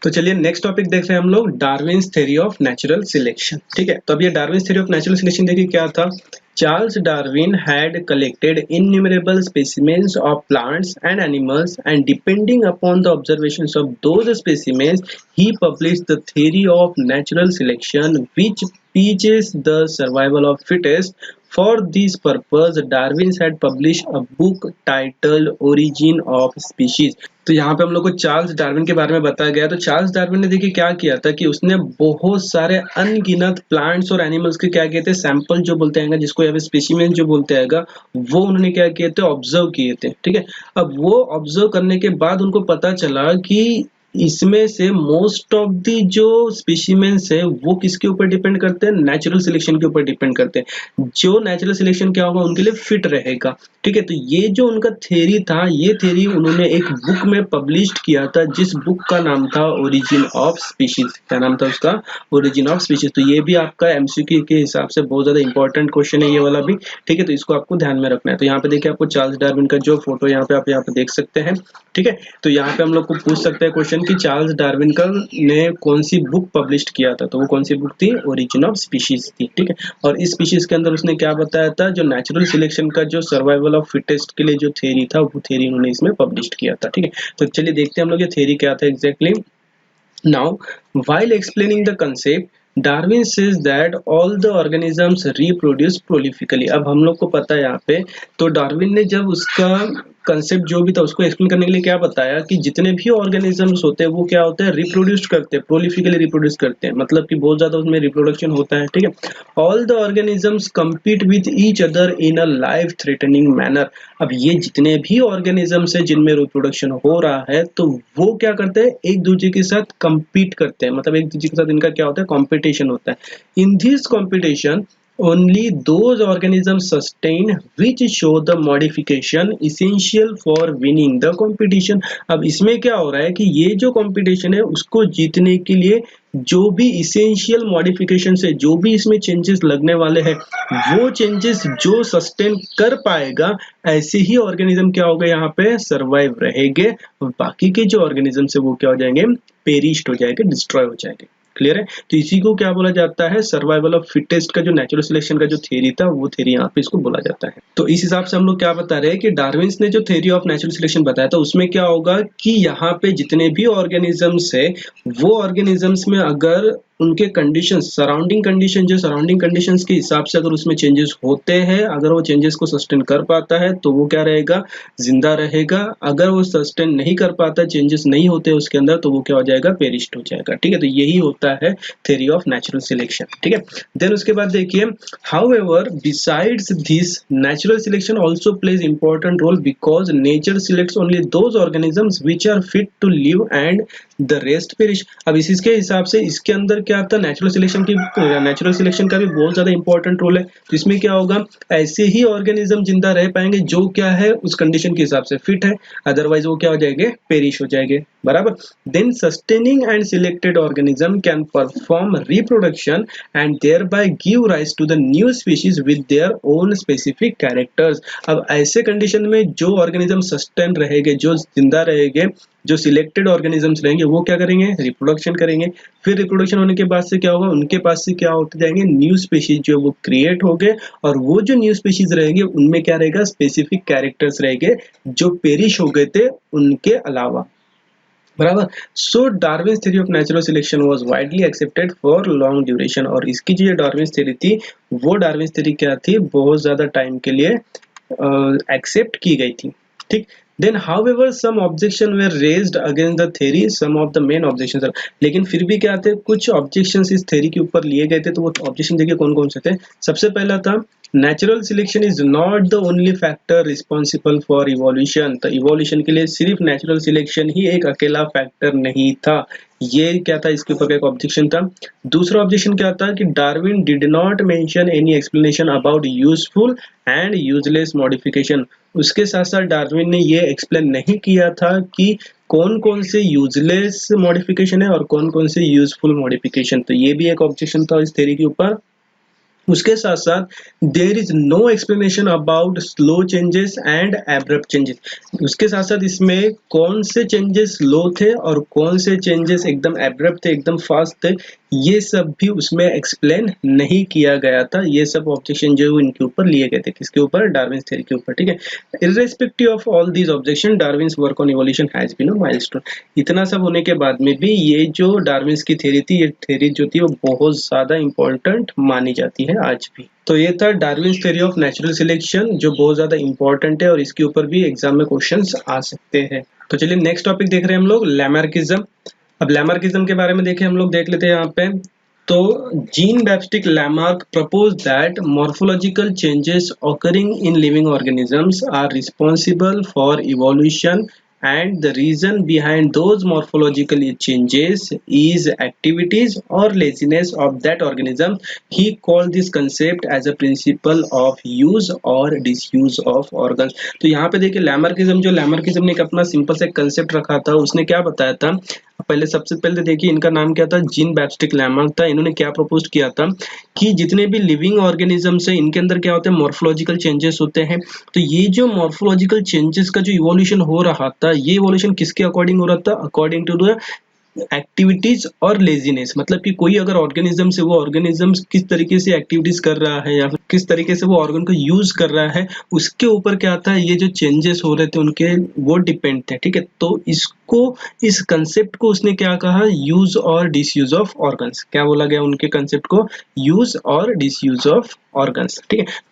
तो चलिए next topic देख रहे हैं हम लोग, Darwin's theory of natural selection. ठीक है, तो अब ये Darwin's theory of natural selection देखिए क्या था। Charles Darwin had collected innumerable specimens of plants and animals, and depending upon the observations of those specimens, he published the theory of natural selection, which teaches the survival of fittest. For this purpose, Darwin had published a book titled Origin of Species. तो यहाँ पे हम लोग को Charles Darwin के बारे में बताया गया। तो चार्ल्स डार्विन ने देखिए क्या किया था कि उसने बहुत सारे अनगिनत प्लांट्स और एनिमल्स के क्या किए थे, सैंपल जो बोलते हैं जिसको यहाँ पे स्पेसिमेन जो बोलते हैं वो उन्होंने क्या किए थे, ऑब्जर्व किए थे। ठीक है, अब वो ऑब्जर्व करने के बाद उनको पता चला कि इसमें से मोस्ट ऑफ दी जो स्पेसिमेंस है वो किसके ऊपर डिपेंड करते हैं, नेचुरल सिलेक्शन के ऊपर डिपेंड करते हैं। जो नेचुरल सिलेक्शन क्या होगा उनके लिए फिट रहेगा। ठीक है, तो ये जो उनका थ्योरी था, ये थ्योरी उन्होंने एक बुक में पब्लिश्ड किया था, जिस बुक का नाम था ओरिजिन ऑफ स्पीशीज। क्या नाम था उसका, ओरिजिन ऑफ स्पीशीज। तो ये भी आपका एमसीक्यू के हिसाब से बहुत ज्यादा इंपॉर्टेंट क्वेश्चन है ये वाला भी। ठीक है, तो इसको आपको ध्यान में रखना है। तो यहाँ पे देखिए आपको चार्ल्स डार्विन का जो फोटो यहाँ पे आप यहाँ पे देख सकते हैं। ठीक है, तो यहाँ पे हम लोग को पूछ सकते हैं क्वेश्चन कि चार्ल्स डार्विन का ने कौन सी बुक पब्लिश किया था। तो वो कौन सी बुक थी, ओरिजिन ऑफ स्पीशीज थी। ठीक है, और इस स्पीशीज के अंदर उसने क्या बताया था, जो नेचुरल सिलेक्शन का जो सर्वाइवल ऑफ फिटेस्ट के लिए जो थ्योरी था वो थ्योरी उन्होंने इसमें पब्लिश किया था। ठीक है, तो चलिए देखते हैं हम लोग ये थ्योरी क्या था exactly. Now, while explaining the concept, Darwin says that all the organisms reproduce prolifically. अब हम लोग को पता है यहाँ पे, तो डार्विन ने जब उसका कंसेप्ट जो भी था उसको एक्सप्लेन करने के लिए क्या बताया कि जितने भी ऑर्गेनिजम्स होते हैं वो क्या होते हैं, रिप्रोड्यूस करते हैं, प्रोलिफिकली रिप्रोड्यूस करते हैं, मतलब कि बहुत ज्यादा उसमें रिप्रोडक्शन होता है। ठीक है, all the organisms compete with each other in a life threatening manner. अब ये जितने भी ऑर्गेनिजम्स है जिनमें रिप्रोडक्शन हो रहा है, तो वो क्या करते हैं, एक दूसरे के साथ compete करते हैं, मतलब एक दूसरे के साथ इनका क्या होता है, कंपटीशन होता है। In this competition only those organisms sustain which show the modification essential for winning the competition. अब इसमें क्या हो रहा है कि ये जो कंपटीशन है उसको जीतने के लिए जो भी इसेंशियल मॉडिफिकेशन है, जो भी इसमें चेंजेस लगने वाले हैं, वो चेंजेस जो सस्टेन कर पाएगा, ऐसे ही ऑर्गेनिज्म क्या होगा, यहाँ पे सर्वाइव रहेंगे, और बाकी के जो ऑर्गेनिज्म है वो क्या हो जाएंगे, पेरिश्ड हो जाएंगे, डिस्ट्रॉय हो जाएंगे। क्लियर है, तो इसी को क्या बोला जाता है, सर्वाइवल ऑफ फिटेस्ट का जो नेचुरल सिलेक्शन का जो थ्योरी था वो थ्योरी यहाँ पे इसको बोला जाता है। तो इस हिसाब से हम लोग क्या बता रहे हैं कि डार्विन्स ने जो थ्योरी ऑफ नेचुरल सिलेक्शन बताया था उसमें क्या होगा कि यहाँ पे जितने भी ऑर्गेनिजम्स है वो ऑर्गेनिजम्स में अगर उनके कंडीशन, सराउंडिंग कंडीशन, जो सराउंडिंग कंडीशंस के हिसाब से अगर उसमें चेंजेस होते हैं, अगर वो चेंजेस को सस्टेन कर पाता है तो वो क्या रहेगा, जिंदा रहेगा। अगर वो सस्टेन नहीं कर पाता, चेंजेस नहीं होते उसके अंदर, तो वो क्या हो जाएगा, पेरिश्ड हो जाएगा। ठीक है, तो यही होता है थ्योरी ऑफ नेचुरल सिलेक्शन। ठीक है, देन उसके बाद देखिए, however besides this natural selection also plays important role because nature selects only those organisms which are fit to live and the rest perish. अब इसके हिसाब से इसके अंदर क्या आता है, नेचुरल सिलेक्शन का भी बहुत ज्यादा इंपॉर्टेंट रोल है। तो इसमें क्या होगा, ऐसे ही ऑर्गेनिज्म जिंदा रह पाएंगे जो क्या है उस कंडीशन के हिसाब से फिट है, अदरवाइज वो क्या हो जाएंगे, पेरिश हो जाएंगे। बराबर, then sustaining and selected organism can perform reproduction and thereby give rise to the new species with their own specific characters. अब ऐसे कंडीशन में जो ऑर्गेनिज्म सस्टेन रहेंगे, जो जिंदा रहेंगे, जो सिलेक्टेड ऑर्गेनिजम्स रहेंगे, वो क्या करेंगे, रिप्रोडक्शन करेंगे। फिर रिप्रोडक्शन होने के बाद से क्या होगा, उनके पास से क्या होते जाएंगे, न्यू स्पीशीज जो वो क्रिएट हो गए, और वो जो न्यू स्पीशीज रहेंगे उनमें क्या रहेगा, स्पेसिफिक कैरेक्टर्स रहेंगे जो पेरिश हो गए थे उनके अलावा। बराबर, so Darwin's theory of natural selection was widely accepted for long duration. और इसकी जो डार्विन्स थ्योरी थी, वो डार्विन्स थ्योरी क्या थी, बहुत ज्यादा टाइम के लिए एक्सेप्ट की गई थी। ठीक, then however some objection were raised against the theory, some of the main objections are, लेकिन फिर भी क्या थे, कुछ objections इस theory के ऊपर लिए गए थे। तो वो objection देखिए कौन कौन से थे। सबसे पहला था, natural selection is not the only factor responsible for evolution. तो इवोल्यूशन के लिए सिर्फ नेचुरल सिलेक्शन ही एक अकेला फैक्टर नहीं था। ये क्या था, इसके ऊपर एक ऑब्जेक्शन था। दूसरा ऑब्जेक्शन क्या था कि Darwin did not mention any explanation about useful and useless modification. उसके साथ साथ डार्विन ने ये एक्सप्लेन नहीं किया था कि कौन कौन से यूजलेस मॉडिफिकेशन है और कौन कौन से यूजफुल मॉडिफिकेशन। तो ये भी एक ऑब्जेक्शन था इस थ्योरी के ऊपर। उसके साथ साथ there is no explanation about slow changes and abrupt changes. उसके साथ साथ इसमें कौन से चेंजेस स्लो थे और कौन से चेंजेस एकदम एब्रप्ट थे, एकदम फास्ट थे, ये सब भी उसमें एक्सप्लेन नहीं किया गया था। ये सब ऑब्जेक्शन जो इनके ऊपर लिए गए थे, किसके ऊपर, डार्विन्स थ्योरी के ऊपर, ठीक है। Irrespective of all these objection, Darwin's work on evolution has been a milestone. इतना सब होने के बाद में भी ये जो डार्विन्स की थ्योरी थी, ये थ्योरी जो थी वो बहुत ज्यादा इंपॉर्टेंट मानी जाती है आज भी। तो ये था Darwin's theory of natural selection, जो बहुत ज्यादा इंपॉर्टेंट है और इसके ऊपर भी एग्जाम में क्वेश्चंस आ सकते हैं। तो चलिए नेक्स्ट टॉपिक देख रहे हैं हम लोग, लैमार्किज्म। अब लैमार्किज्म के बारे में देखें हम लोग, देख लेते हैं यहाँ पे। तो Jean Baptiste Lamarck proposed that morphological changes occurring in living organisms are responsible for evolution, and the reason behind those morphological changes is activities or laziness of that organism. He called this concept as a principle of use or disuse of organs. तो यहाँ पे देखिए Lamarckism, जो Lamarckism ने एक अपना simple सा concept रखा था, उसने क्या बताया था। पहले सबसे पहले देखिए इनका नाम क्या था, जीन बैप्टिस्ट लैमार्क था। इन्होंने क्या प्रपोज किया था कि जितने भी लिविंग ऑर्गेनिजम्स है इनके अंदर क्या होते हैं, मॉर्फोलॉजिकल चेंजेस होते हैं। तो ये जो मॉर्फोलॉजिकल चेंजेस का जो इवोल्यूशन हो रहा था, ये इवोल्यूशन किसके अकॉर्डिंग हो रहा था, अकॉर्डिंग टू द एक्टिविटीज और लेजीनेस। मतलब कि कोई अगर ऑर्गेनिज्म से, वो ऑर्गेनिज्म किस तरीके से एक्टिविटीज कर रहा है या फिर किस तरीके से वो ऑर्गन को यूज कर रहा है, उसके ऊपर क्या था, ये जो चेंजेस हो रहे थे उनके, वो डिपेंड थे, ठीक है। तो इसको, इस कंसेप्ट को उसने क्या कहा, यूज और डिसयूज ऑफ ऑर्गन्स। क्या बोला गया उनके कंसेप्ट को, यूज और डिसयूज ऑफ ऑर्गन्स, ठीक है।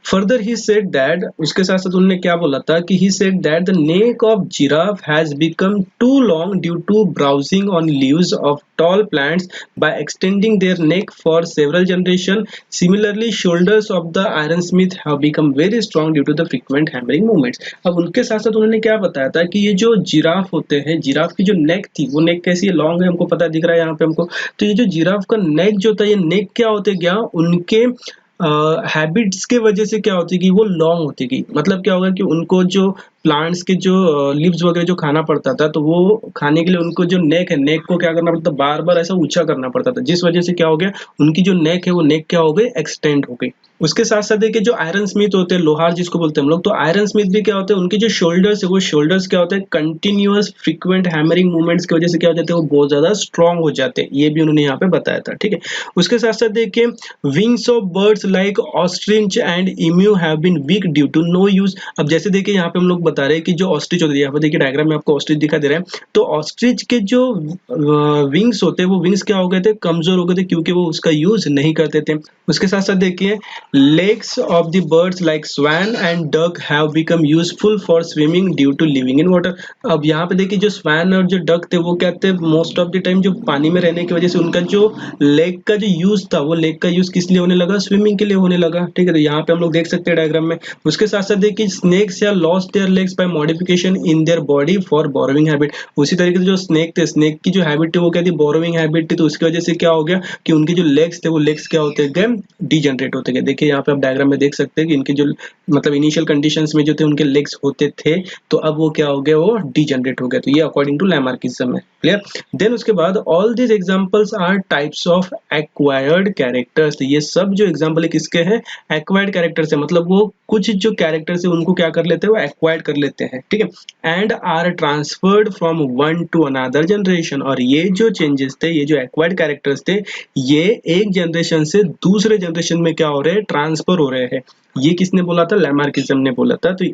Further he said that, उसके साथ साथ उन्होंने क्या बोला था कि he said that the neck of giraffe has become too long due to browsing on leaves of tall plants by extending their neck for several generations. Similarly, shoulders of the ironsmith have become very strong due to the frequent hammering movements. अब उनके साथ साथ उन्होंने क्या बताया था कि ये जो जिराफ होते हैं, जिराफ की जो नेक थी, वो नेक कैसी है, लॉन्ग है, हमको पता दिख रहा है यहाँ पे हमको। तो ये जो जिराफ का नेक जो था, ये नेक क्या होते गया, उनके हैबिट्स के वजह से क्या होती कि वो लॉन्ग होती गई। मतलब क्या होगा कि उनको जो प्लांट्स के जो लीव्स वगैरह जो खाना पड़ता था, तो वो खाने के लिए उनको जो नेक है, नेक को क्या करना पड़ता, बार बार ऐसा ऊंचा करना पड़ता था, जिस वजह से क्या हो गया, उनकी जो नेक है वो नेक क्या हो गई, एक्सटेंड हो गई। उसके साथ साथ देखिए जो आयरन स्मिथ होते हैं, लोहार जिसको बोलते हैं हम लोग, तो आयरन स्मिथ भी क्या होते हैं, उनके जो शोल्डर्स है, वो शोल्डर्स क्या होते हैं, कंटिन्यूअस फ्रीक्वेंट हैमरिंग मूवमेंट्स की वजह से क्या हो जाते हैं, वो बहुत ज्यादा स्ट्रॉन्ग हो जाते हैं। ये भी उन्होंने यहाँ पे बताया था, ठीक है। उसके साथ साथ देखिए wings of birds like ostrich and emu have been weak due to no use. अब जैसे देखिए यहाँ पे हम लोग बता रहे हैं कि जो ऑस्ट्रिच होती है, यहाँ पे देखिए डायग्राम में आपको ऑस्ट्रिच दिखा दे रहा है, तो ऑस्ट्रिच के जो विंग्स होते हैं, वो विंग्स क्या हो गए थे, कमजोर हो गए थे, क्योंकि वो उसका यूज नहीं करते थे। उसके साथ साथ देखिए legs of the birds like swan and duck have become useful for swimming due to living in water. अब यहाँ पे देखिए जो स्वान और जो डक थे, वो क्या थे, मोस्ट ऑफ द टाइम जो पानी में रहने की वजह से उनका जो लेग का जो यूज था, वो लेग का यूज किस लिए होने लगा, स्विमिंग के लिए होने लगा, ठीक है। तो यहाँ पे हम लोग देख सकते हैं डायग्राम में। उसके साथ साथ देखिए स्नेक्स या lost their legs by modification in their body for burrowing habit. उसी तरीके से जो स्नेक थे, स्नेक की जो हैबिट थी वो क्या थी, बोरोइंग हैबिट थी। तो उसकी वजह से क्या हो गया कि उनके जो लेग्स थे, वो लेग्स क्या होते गए, डीजनरेट होते गए। देखिए यहाँ पे आप डायग्राम में देख सकते हैं कि इनके जो मतलब इनिशियल कंडीशंस में जो थे उनके लेग्स होते थे, तो अब वो क्या हो गए, वो डीजनरेट हो गए। तो ये अकॉर्डिंग टू लैमार्किज्म है, क्लियर। देन उसके बाद all these examples are types of acquired characters. तो ये सब जो एग्जांपल है किसके हैं, एक्वायर्ड कैरेक्टर्स है। मतलब वो कुछ जो कैरेक्टर्स है उनको क्या कर लेते हैं, वो एक्वायर्ड कर लेते हैं, ठीक है। And are transferred from one to another generation. और ये जो चेंजेस थे, ये जो एक्वायर्ड कैरेक्टर्स थे, ये एक जनरेशन से दूसरे जनरेशन में क्या हो रहे हैं, ट्रांसफर हो रहे हैं। ये किसने बोला था, लैमार्किज्म ने बोला था। तो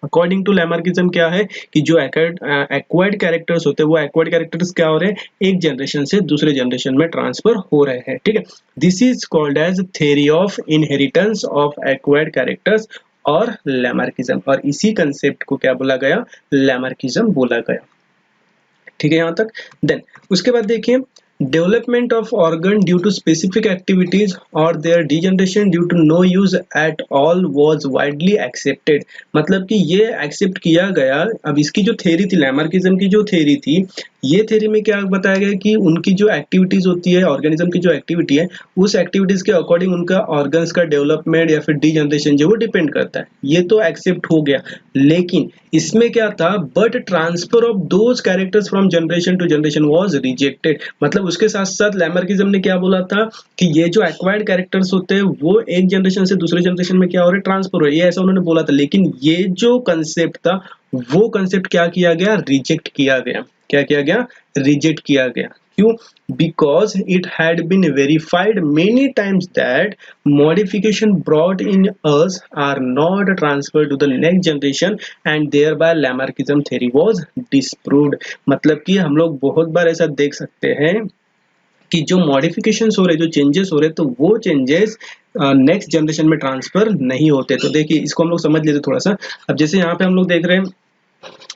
अकॉर्डिंग टू लैमार्किज्म क्या है कि जो एक्वायर्ड कैरेक्टर्स होते हैं, वो एक्वायर्ड कैरेक्टर्स क्या हो रहे हैं, एक जनरेशन से दूसरे जनरेशन में ट्रांसफर हो रहे हैं, ठीक है। This is called as theory of inheritance of acquired characters और लैमार्किज्म। और इसी कंसेप्ट को क्या बोला गया, लैमार्किज्म बोला गया, ठीक है यहाँ तक। देन उसके बाद देखिए development of organ due to specific activities और their degeneration due to no use at all was widely accepted. मतलब कि ये एक्सेप्ट किया गया। अब इसकी जो थ्योरी थी, लैमार्किज्म की जो थ्योरी थी, ये थ्योरी में क्या बताया गया कि उनकी जो एक्टिविटीज होती है, ऑर्गेनिज्म की जो एक्टिविटी है, उस एक्टिविटीज के अकॉर्डिंग उनका ऑर्गन्स का डेवलपमेंट या फिर डीजनरेशन जो वो डिपेंड करता है। ये तो एक्सेप्ट हो गया, लेकिन इसमें क्या था, but transfer of those characters from generation to generation was rejected. मतलब मतलब उसके साथ साथ लैमार्किज्म ने क्या बोला था कि ये जो एक्वायर्ड कैरेक्टर्स होते हैं वो एक जनरेशन से दूसरे जनरेशन में क्या हो रहे हैं, ट्रांसफर हो रहे हैं, ये ऐसा उन्होंने बोला था। लेकिन ये जो कंसेप्ट था वो कंसेप्ट क्या किया गया, रिजेक्ट किया गया। क्या किया गया, रिजेक्ट किया गया। क्यों? Because it had been verified many times that modification brought in us are not transferred to the next generation and thereby Lamarckism theory was disproved। मतलब कि हम लोग बहुत बार ऐसा देख सकते हैं कि जो मॉडिफिकेशंस हो रहे, जो चेंजेस हो रहे, तो वो चेंजेस नेक्स्ट जनरेशन में ट्रांसफर नहीं होते। तो देखिए इसको हम लोग समझ लेते थोड़ा सा। अब जैसे यहाँ पे हम लोग देख रहे हैं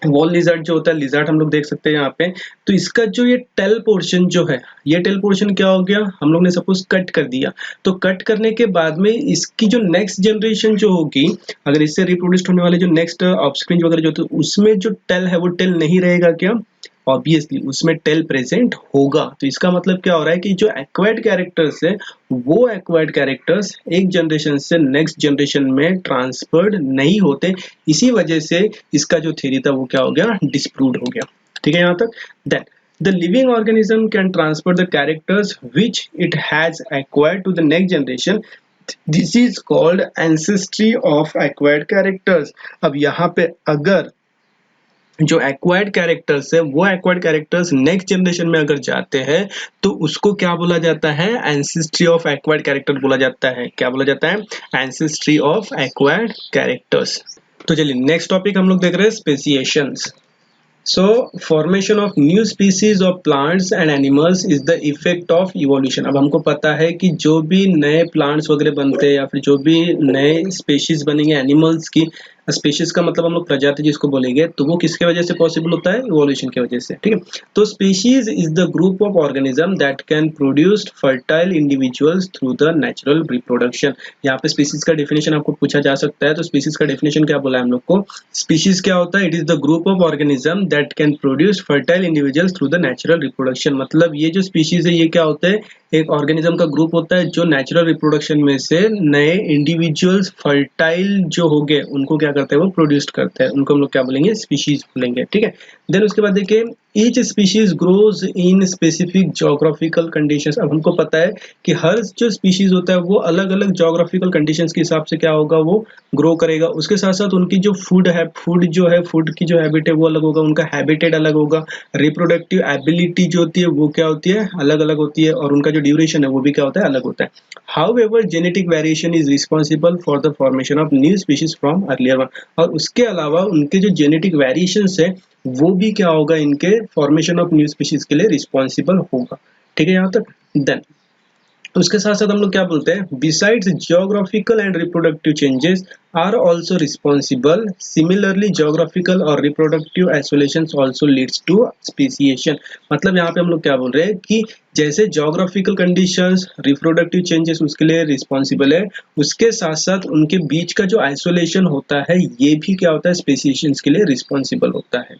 वॉल लिजर्ड जो होता है, लिजर्ड हम लोग देख सकते हैं यहाँ पे। तो इसका जो ये टेल पोर्शन जो है, ये टेल पोर्शन क्या हो गया, हम लोग ने सपोज कट कर दिया। तो कट करने के बाद में इसकी जो नेक्स्ट जनरेशन जो होगी, अगर इससे रिप्रोड्यूस्ड होने वाले जो नेक्स्ट ऑफस्प्रिंग वगैरह जो, तो उसमें जो टेल है वो टेल नहीं रहेगा क्या, ऑब्वियसली उसमें टेल प्रेजेंट होगा। तो इसका मतलब क्या हो रहा है कि जो एक्वायर्ड कैरेक्टर्स है वो एक्वायर्ड कैरेक्टर्स एक जनरेशन से नेक्स्ट जनरेशन में ट्रांसफर्ड नहीं होते। इसी वजह से इसका जो थ्योरी था वो क्या हो गया, डिस्प्रूव्ड हो गया। ठीक है यहाँ तक। Then the living organism can transfer the characters which it has acquired to the next generation. This is called ancestry of acquired characters। अब यहाँ पे अगर जो एक्वायर्ड कैरेक्टर्स है वो एक्वायर्ड कैरेक्टर्स नेक्स्ट जनरेशन में अगर जाते हैं तो उसको क्या बोला जाता है, एंसेस्ट्री ऑफ एक्वायर्ड कैरेक्टर बोला जाता है। क्या बोला जाता है, एंसेस्ट्री ऑफ एक्वायर्ड कैरेक्टर्स। तो चलिए नेक्स्ट टॉपिक हम लोग देख रहे हैं, स्पेसिएशंस। So formation of new species of plants and animals is the effect of evolution। अब हमको पता है कि जो भी नए प्लांट्स वगैरह बनते हैं या फिर जो भी नए स्पेशीज बनेंगे एनिमल्स की, स्पेशीज का मतलब हम लोग प्रजाति जिसको बोलेंगे, तो वो किसके वजह से पॉसिबल होता है, इवोल्यूशन की वजह से। ठीक है। तो species is the group of organism that can produce fertile individuals through the natural reproduction. यहाँ पे स्पीशीज का डेफिनेशन आपको पूछा जा सकता है। तो स्पीशीज का डेफिनेशन क्या बोला है हम लोग को, स्पीशीज क्या होता है, it is the group of organism that can produce fertile individuals through the natural reproduction. मतलब ये जो स्पीशीज है ये क्या होता है, एक ऑर्गेनिज्म का ग्रुप होता है जो नेचुरल रिप्रोडक्शन में से नए इंडिविजुअल्स फर्टाइल जो हो गए उनको क्या करते हैं, वो प्रोड्यूस करते हैं, उनको हम लोग क्या बोलेंगे, स्पीशीज बोलेंगे। ठीक है। देन उसके बाद देखिए each species grows in specific geographical conditions. अब हमको पता है कि हर जो स्पीशीज होता है वो अलग अलग जोग्राफिकल कंडीशंस के हिसाब से क्या होगा, वो ग्रो करेगा। उसके साथ साथ उनकी जो फूड है, फूड जो है, फूड की जो हैबिट है वो अलग होगा, उनका हैबिटेट अलग होगा, रिप्रोडक्टिव एबिलिटी जो होती है वो क्या होती है, अलग अलग होती है, और उनका जो ड्यूरेशन है वो भी क्या होता है, अलग होता है। However, genetic variation is responsible for the formation of new species from earlier one। और उसके अलावा उनके जो जेनेटिक वेरिएशंस है वो भी क्या होगा, इनके फॉर्मेशन ऑफ न्यू स्पीशीज के लिए रिस्पॉन्सिबल होगा। ठीक है यहाँ तक। देन उसके साथ साथ हम लोग क्या बोलते हैं, besides geographical and reproductive changes are also responsible. Similarly geographical और reproductive isolations also leads to speciation. मतलब यहाँ पे हम लोग क्या बोल रहे हैं कि जैसे जियोग्राफिकल कंडीशंस, रिप्रोडक्टिव चेंजेस उसके लिए रिस्पॉन्सिबल है, उसके साथ साथ उनके बीच का जो आइसोलेशन होता है ये भी क्या होता है, स्पेसिएशंस के लिए रिस्पॉन्सिबल होता है।